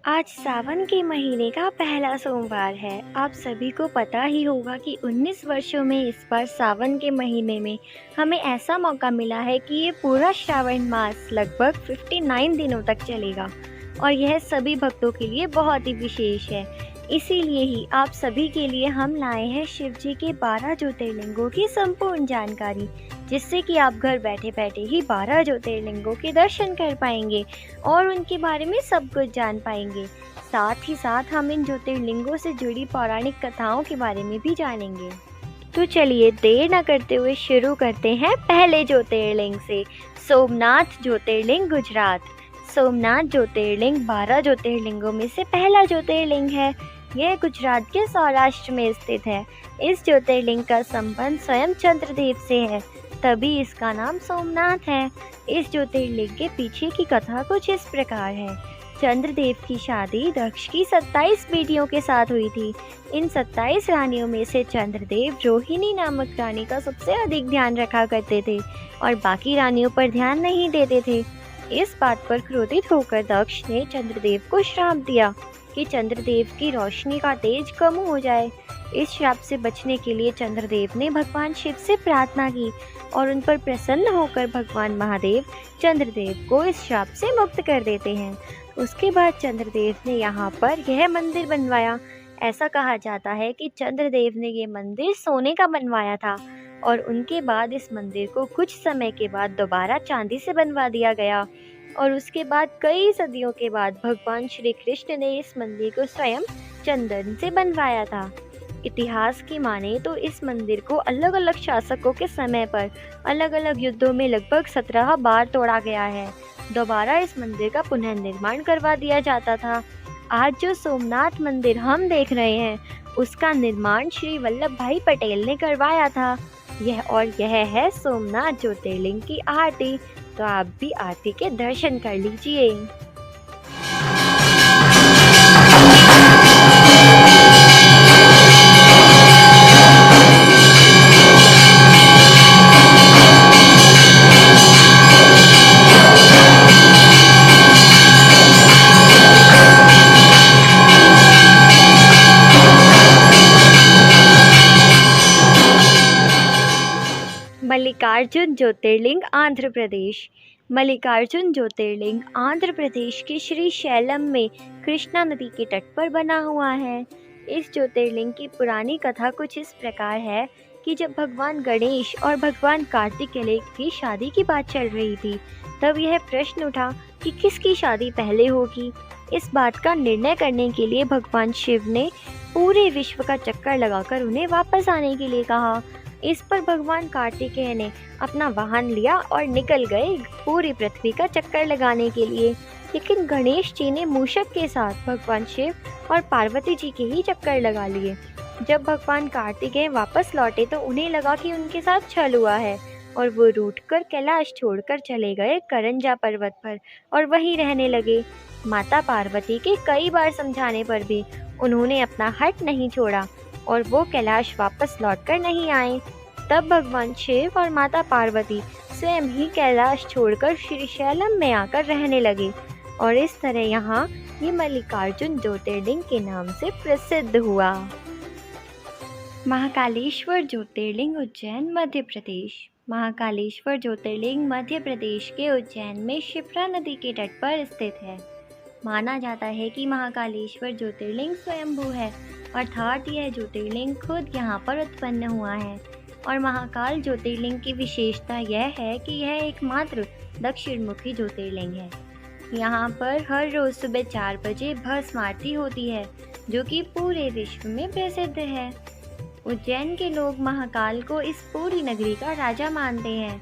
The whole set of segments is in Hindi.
आज सावन के महीने का पहला सोमवार है। आप सभी को पता ही होगा कि 19 वर्षों में इस बार सावन के महीने में हमें ऐसा मौका मिला है कि ये पूरा श्रावण मास लगभग 59 दिनों तक चलेगा और यह सभी भक्तों के लिए बहुत ही विशेष है। इसीलिए ही आप सभी के लिए हम लाए हैं शिव जी के 12 ज्योतिर्लिंगों की संपूर्ण जानकारी, जिससे कि आप घर बैठे बैठे ही 12 ज्योतिर्लिंगों के दर्शन कर पाएंगे और उनके बारे में सब कुछ जान पाएंगे। साथ ही साथ हम इन ज्योतिर्लिंगों से जुड़ी पौराणिक कथाओं के बारे में भी जानेंगे। तो चलिए देर न करते हुए शुरू करते हैं पहले ज्योतिर्लिंग से। सोमनाथ ज्योतिर्लिंग गुजरात। सोमनाथ ज्योतिर्लिंग 12 ज्योतिर्लिंगों में से पहला ज्योतिर्लिंग है। यह गुजरात के सौराष्ट्र में स्थित है। इस ज्योतिर्लिंग का संबंध स्वयं चंद्रदेव से है, तभी इसका नाम सोमनाथ है। इस ज्योतिर्लिंग के पीछे की कथा कुछ इस प्रकार है। चंद्रदेव की शादी दक्ष की 27 बेटियों के साथ हुई थी। इन 27 रानियों में से चंद्रदेव रोहिणी नामक रानी का सबसे अधिक ध्यान रखा करते थे और बाकी रानियों पर ध्यान नहीं देते थे। इस बात पर क्रोधित होकर दक्ष ने चंद्रदेव को श्राप दिया कि चंद्रदेव की रोशनी का तेज कम हो जाए। इस श्राप से बचने के लिए चंद्रदेव ने भगवान शिव से प्रार्थना की और उन पर प्रसन्न होकर भगवान महादेव चंद्रदेव को इस श्राप से मुक्त कर देते हैं। उसके बाद चंद्रदेव ने यहाँ पर यह मंदिर बनवाया। ऐसा कहा जाता है कि चंद्रदेव ने ये मंदिर सोने का बनवाया था और उनके बाद इस मंदिर को कुछ समय के बाद दोबारा चांदी से बनवा दिया गया और उसके बाद कई सदियों के बाद भगवान श्री कृष्ण ने इस मंदिर को स्वयं चंदन से बनवाया था। इतिहास की माने तो इस मंदिर को अलग अलग शासकों के समय पर अलग अलग युद्धों में लगभग 17 बार तोड़ा गया है। दोबारा इस मंदिर का पुनर्निर्माण करवा दिया जाता था। आज जो सोमनाथ मंदिर हम देख रहे हैं उसका निर्माण श्री वल्लभ भाई पटेल ने करवाया था। यह है सोमनाथ ज्योतिर्लिंग की आरती। तो आप भी आरती के दर्शन कर लीजिए। मल्लिकार्जुन ज्योतिर्लिंग आंध्र प्रदेश। मल्लिकार्जुन ज्योतिर्लिंग आंध्र प्रदेश के श्री शैलम में कृष्णा नदी के तट पर बना हुआ है। इस ज्योतिर्लिंग की पुरानी कथा कुछ इस प्रकार है कि जब भगवान गणेश और भगवान कार्तिकेय की शादी की बात चल रही थी, तब यह प्रश्न उठा कि किसकी शादी पहले होगी। इस बात का निर्णय करने के लिए भगवान शिव ने पूरे विश्व का चक्कर लगाकर उन्हें वापस आने के लिए कहा। इस पर भगवान कार्तिकेय ने अपना वाहन लिया और निकल गए पूरी पृथ्वी का चक्कर लगाने के लिए, लेकिन गणेश जी ने मूषक के साथ भगवान शिव और पार्वती जी के ही चक्कर लगा लिए। जब भगवान कार्तिकेय वापस लौटे तो उन्हें लगा कि उनके साथ छल हुआ है और वो रूठकर कैलाश छोड़कर चले गए करंजा पर्वत पर और वहीं रहने लगे। माता पार्वती के कई बार समझाने पर भी उन्होंने अपना हट नहीं छोड़ा और वो कैलाश वापस लौटकर नहीं आए। तब भगवान शिव और माता पार्वती स्वयं ही कैलाश छोड़कर श्रीशैलम में आकर रहने लगे और इस तरह यहाँ ये मल्लिकार्जुन ज्योतिर्लिंग के नाम से प्रसिद्ध हुआ। महाकालेश्वर ज्योतिर्लिंग उज्जैन मध्य प्रदेश। महाकालेश्वर ज्योतिर्लिंग मध्य प्रदेश के उज्जैन में शिप्रा नदी के तट पर स्थित है। माना जाता है कि महाकालेश्वर ज्योतिर्लिंग स्वयंभू है, अर्थात यह ज्योतिर्लिंग खुद यहाँ पर उत्पन्न हुआ है। और महाकाल ज्योतिर्लिंग की विशेषता यह है कि यह एकमात्र दक्षिण मुखी ज्योतिर्लिंग है। यहाँ पर हर रोज सुबह 4 बजे भस्म आरती होती है, जो कि पूरे विश्व में प्रसिद्ध है। उज्जैन के लोग महाकाल को इस पूरी नगरी का राजा मानते हैं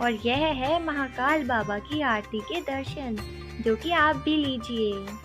और यह है महाकाल बाबा की आरती के दर्शन, जो कि आप भी लीजिए।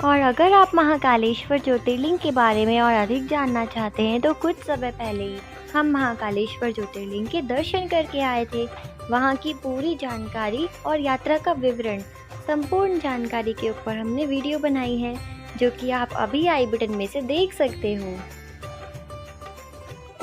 और अगर आप महाकालेश्वर ज्योतिर्लिंग के बारे में और अधिक जानना चाहते हैं तो कुछ समय पहले ही हम महाकालेश्वर ज्योतिर्लिंग के दर्शन करके आए थे। वहाँ की पूरी जानकारी और यात्रा का विवरण, संपूर्ण जानकारी के ऊपर हमने वीडियो बनाई है, जो कि आप अभी आई बटन में से देख सकते हो।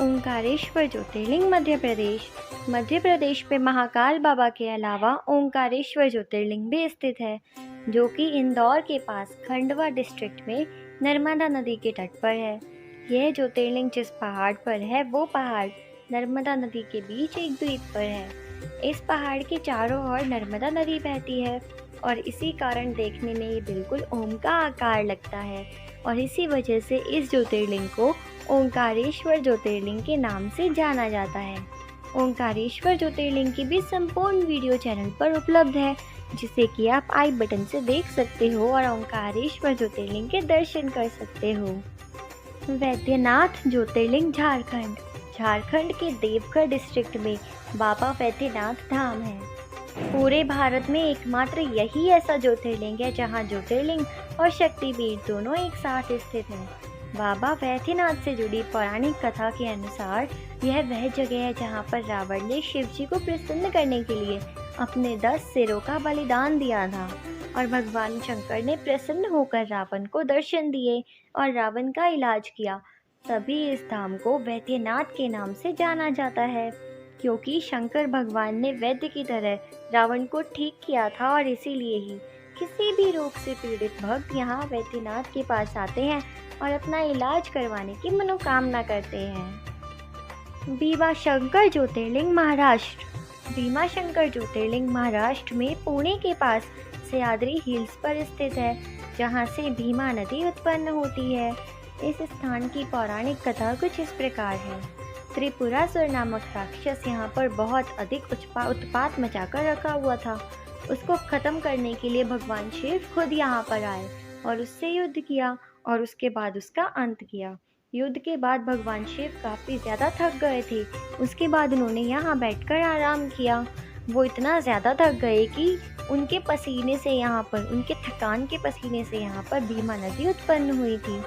ओंकारेश्वर ज्योतिर्लिंग मध्य प्रदेश में महाकाल बाबा के अलावा ओंकारेश्वर ज्योतिर्लिंग भी स्थित है, जो कि इंदौर के पास खंडवा डिस्ट्रिक्ट में नर्मदा नदी के तट पर है। यह ज्योतिर्लिंग जिस पहाड़ पर है वो पहाड़ नर्मदा नदी के बीच एक द्वीप पर है। इस पहाड़ के चारों ओर नर्मदा नदी बहती है और इसी कारण देखने में ये बिल्कुल ओम का आकार लगता है, और इसी वजह से इस ज्योतिर्लिंग को ओंकारेश्वर ज्योतिर्लिंग के नाम से जाना जाता है। ओंकारेश्वर ज्योतिर्लिंग की भी संपूर्ण वीडियो चैनल पर उपलब्ध है, जिसे कि आप आई बटन से देख सकते हो और ओंकारेश्वर ज्योतिर्लिंग के दर्शन कर सकते हो। वैद्यनाथ ज्योतिर्लिंग झारखंड के देवघर डिस्ट्रिक्ट में बाबा वैद्यनाथ धाम है। पूरे भारत में एकमात्र यही ऐसा ज्योतिर्लिंग है जहां ज्योतिर्लिंग और शक्तिपीठ दोनों एक साथ स्थित हैं। बाबा वैद्यनाथ से जुड़ी पौराणिक कथा के अनुसार यह वह जगह है जहां पर रावण ने शिव जी को प्रसन्न करने के लिए अपने 10 सिरों का बलिदान दिया था, और भगवान शंकर ने प्रसन्न होकर रावण को दर्शन दिए और रावण का इलाज किया। तभी इस धाम को वैद्यनाथ के नाम से जाना जाता है, क्योंकि शंकर भगवान ने वैद्य की तरह रावण को ठीक किया था, और इसीलिए ही किसी भी रोग से पीड़ित भक्त यहाँ वैद्यनाथ के पास आते हैं और अपना इलाज करवाने की मनोकामना करते हैं। भीमाशंकर ज्योतिर्लिंग महाराष्ट्र में पुणे के पास सह्याद्री हिल्स पर स्थित है, जहाँ से भीमा नदी उत्पन्न होती है। इस स्थान की पौराणिक कथा कुछ इस प्रकार है। त्रिपुरासुर नामक राक्षस यहाँ पर बहुत अधिक उत्पात मचाकर रखा हुआ था। उसको खत्म करने के लिए भगवान शिव खुद यहाँ पर आए और उससे युद्ध किया, और उसके बाद उसका अंत किया। युद्ध के बाद भगवान शिव काफ़ी ज़्यादा थक गए थे। उसके बाद उन्होंने यहाँ बैठकर आराम किया। वो इतना ज़्यादा थक गए कि उनके थकान के पसीने से यहाँ पर भीमा नदी उत्पन्न हुई थी।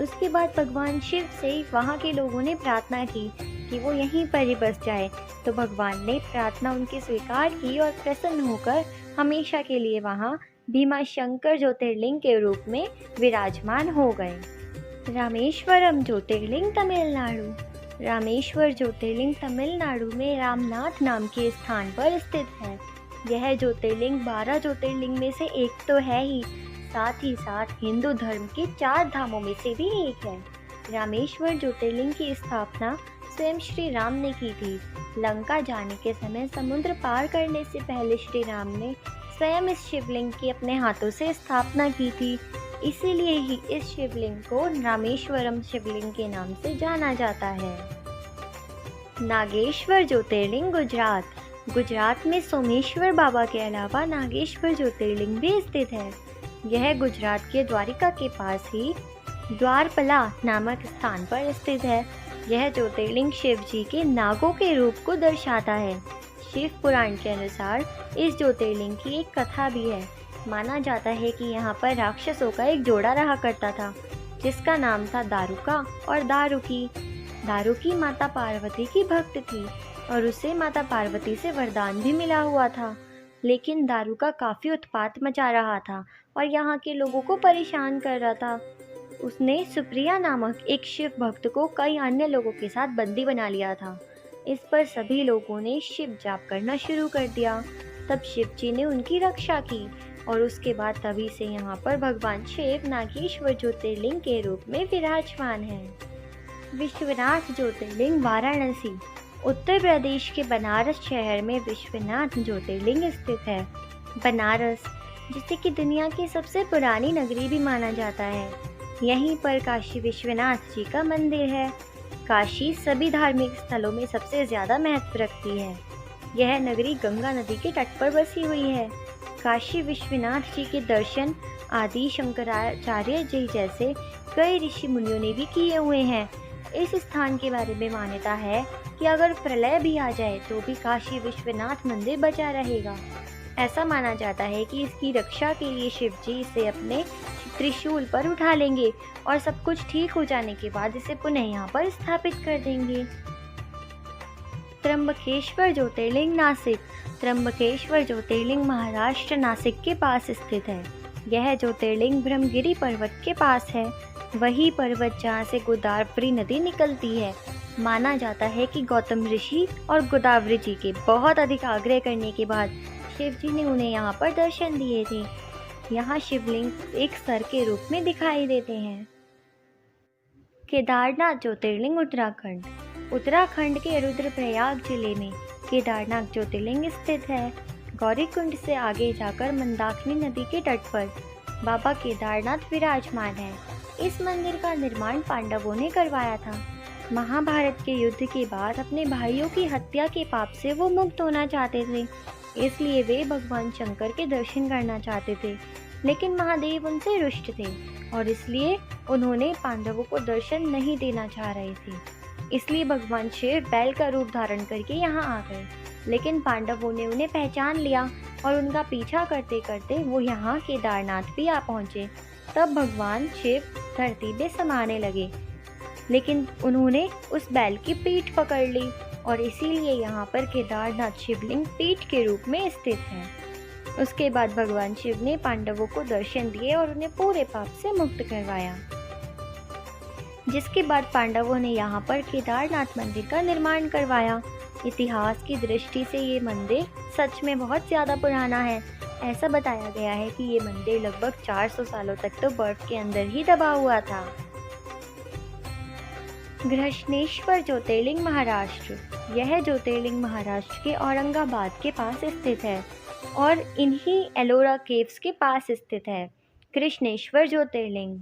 उसके बाद भगवान शिव से वहाँ के लोगों ने प्रार्थना की कि वो यहीं पर ही बस जाए, तो भगवान ने प्रार्थना उनकी स्वीकार की और प्रसन्न होकर हमेशा के लिए वहाँ भीमाशंकर ज्योतिर्लिंग के रूप में विराजमान हो गए। रामेश्वर ज्योतिर्लिंग तमिलनाडु में रामनाथ नाम के स्थान पर स्थित है। यह ज्योतिर्लिंग 12 ज्योतिर्लिंग में से एक तो है ही साथ हिंदू धर्म के 4 धामों में से भी एक है। रामेश्वर ज्योतिर्लिंग की स्थापना स्वयं श्री राम ने की थी। लंका जाने के समय समुद्र पार करने से पहले श्री राम ने स्वयं इस शिवलिंग की अपने हाथों से स्थापना की थी। इसीलिए ही इस शिवलिंग को रामेश्वरम शिवलिंग के नाम से जाना जाता है। नागेश्वर ज्योतिर्लिंग गुजरात में सोमेश्वर बाबा के अलावा नागेश्वर ज्योतिर्लिंग भी स्थित है। यह गुजरात के द्वारिका के पास ही द्वारपला नामक स्थान पर स्थित है। यह ज्योतिर्लिंग शिव जी के नागों के रूप को दर्शाता है। शिव पुराण के अनुसार इस ज्योतिर्लिंग की एक कथा भी है। माना जाता है कि यहाँ पर राक्षसों का एक जोड़ा रहा करता था, जिसका नाम था दारुका और दारुकी। दारुकी माता पार्वती की भक्त थी और उसे माता पार्वती से वरदान भी मिला हुआ था, लेकिन दारुका काफ़ी उत्पात मचा रहा था और यहाँ के लोगों को परेशान कर रहा था। उसने सुप्रिया नामक एक शिव भक्त को कई अन्य लोगों के साथ बंदी बना लिया था। इस पर सभी लोगों ने शिव जाप करना शुरू कर दिया। तब शिव जी ने उनकी रक्षा की और उसके बाद तभी से यहाँ पर भगवान शिव नागेश्वर ज्योतिर्लिंग के रूप में विराजमान है। विश्वनाथ ज्योतिर्लिंग वाराणसी उत्तर प्रदेश के बनारस शहर में विश्वनाथ ज्योतिर्लिंग स्थित है। बनारस, जिसे कि दुनिया की सबसे पुरानी नगरी भी माना जाता है, यहीं पर काशी विश्वनाथ जी का मंदिर है। काशी सभी धार्मिक स्थलों में सबसे ज़्यादा महत्व रखती है। यह नगरी गंगा नदी के तट पर बसी हुई है। काशी विश्वनाथ जी के दर्शन आदि शंकराचार्य जी जैसे कई ऋषि मुनियों ने भी किए हुए हैं। इस स्थान के बारे में मान्यता है कि अगर प्रलय भी आ जाए तो भी काशी विश्वनाथ मंदिर बचा रहेगा। ऐसा माना जाता है कि इसकी रक्षा के लिए शिव जी इसे अपने त्रिशूल पर उठा लेंगे और सब कुछ ठीक हो जाने के बाद इसे पुनः यहाँ पर स्थापित कर देंगे। त्र्यंबकेश्वर ज्योतिर्लिंग नासिक। त्र्यंबकेश्वर ज्योतिर्लिंग महाराष्ट्र नासिक के पास स्थित है। यह ज्योतिर्लिंग ब्रह्मगिरी पर्वत के पास है, वही पर्वत जहाँ से गोदावरी नदी निकलती है। माना जाता है कि गौतम ऋषि और गोदावरी जी के बहुत अधिक आग्रह करने के बाद शिव जी ने उन्हें यहाँ पर दर्शन दिए थे। यहाँ शिवलिंग एक सर के रूप में दिखाई देते हैं। केदारनाथ ज्योतिर्लिंग उत्तराखंड। उत्तराखंड के रुद्रप्रयाग जिले में केदारनाथ ज्योतिर्लिंग स्थित है। गौरीकुंड से आगे जाकर मंदाकिनी नदी के तट पर बाबा केदारनाथ विराजमान है। इस मंदिर का निर्माण पांडवों ने करवाया था। महाभारत के युद्ध के बाद अपने भाइयों की हत्या के पाप से वो मुक्त होना चाहते थे, इसलिए वे भगवान शंकर के दर्शन करना चाहते थे, लेकिन महादेव उनसे रुष्ट थे और इसलिए उन्होंने पांडवों को दर्शन नहीं देना चाह रहे थे। इसलिए भगवान शिव बैल का रूप धारण करके यहाँ आ गए, लेकिन पांडवों ने उन्हें पहचान लिया और उनका पीछा करते करते वो यहाँ केदारनाथ भी आ पहुँचे। तब भगवान शिव धरती पे समाने लगे, लेकिन उन्होंने उस बैल की पीठ पकड़ ली और इसीलिए यहाँ पर केदारनाथ शिवलिंग पीठ के रूप में स्थित है। उसके बाद भगवान शिव ने पांडवों को दर्शन दिए और उन्हें पूरे पाप से मुक्त करवाया, जिसके बाद पांडवों ने यहाँ पर केदारनाथ मंदिर का निर्माण करवाया। इतिहास की दृष्टि से ये मंदिर सच में बहुत ज़्यादा पुराना है। ऐसा बताया गया है कि ये मंदिर लगभग 400 सालों तक तो बर्फ के अंदर ही दबा हुआ था। घृष्णेश्वर ज्योतिर्लिंग महाराष्ट्र। यह ज्योतिर्लिंग महाराष्ट्र के औरंगाबाद के पास स्थित है और इन्हीं एलोरा केव्स के पास स्थित है। कृष्णेश्वर ज्योतिर्लिंग।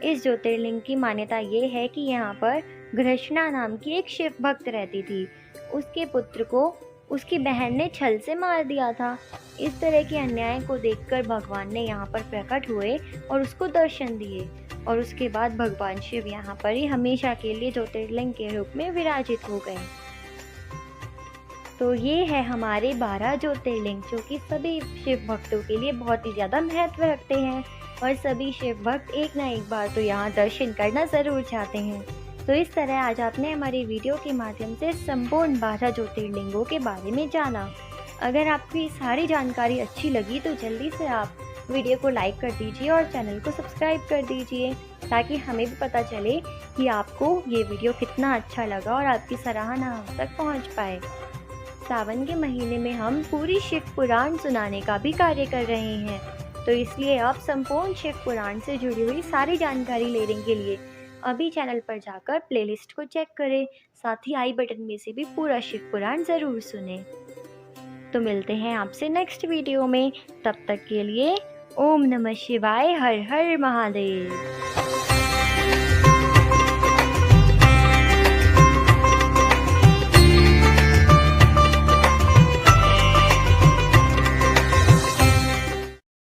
इस ज्योतिर्लिंग की मान्यता ये है कि यहाँ पर घृष्णा नाम की एक शिव भक्त रहती थी। उसके पुत्र को उसकी बहन ने छल से मार दिया था। इस तरह के अन्याय को देखकर भगवान ने यहाँ पर प्रकट हुए और उसको दर्शन दिए और उसके बाद भगवान शिव यहाँ पर ही हमेशा के लिए ज्योतिर्लिंग के रूप में विराजित हो गए। तो ये है हमारे 12 ज्योतिर्लिंग, जो कि सभी शिव भक्तों के लिए बहुत ही ज़्यादा महत्व रखते हैं और सभी शिव भक्त एक ना एक बार तो यहाँ दर्शन करना ज़रूर चाहते हैं। तो इस तरह आज आपने हमारी वीडियो के माध्यम से संपूर्ण 12 ज्योतिर्लिंगों के बारे में जाना। अगर आपको ये सारी जानकारी अच्छी लगी तो जल्दी से आप वीडियो को लाइक कर दीजिए और चैनल को सब्सक्राइब कर दीजिए, ताकि हमें भी पता चले कि आपको ये वीडियो कितना अच्छा लगा और आपकी सराहना हम तक पहुंच पाए। सावन के महीने में हम पूरी शिव पुराण सुनाने का भी कार्य कर रहे हैं, तो इसलिए आप संपूर्ण शिव पुराण से जुड़ी हुई सारी जानकारी लेने के लिए अभी चैनल पर जाकर प्लेलिस्ट को चेक करें, साथ ही आई बटन में से भी पूरा शिव पुराण ज़रूर सुने। तो मिलते हैं आपसे नेक्स्ट वीडियो में, तब तक के लिए ओम नमः शिवाय, हर हर महादेव।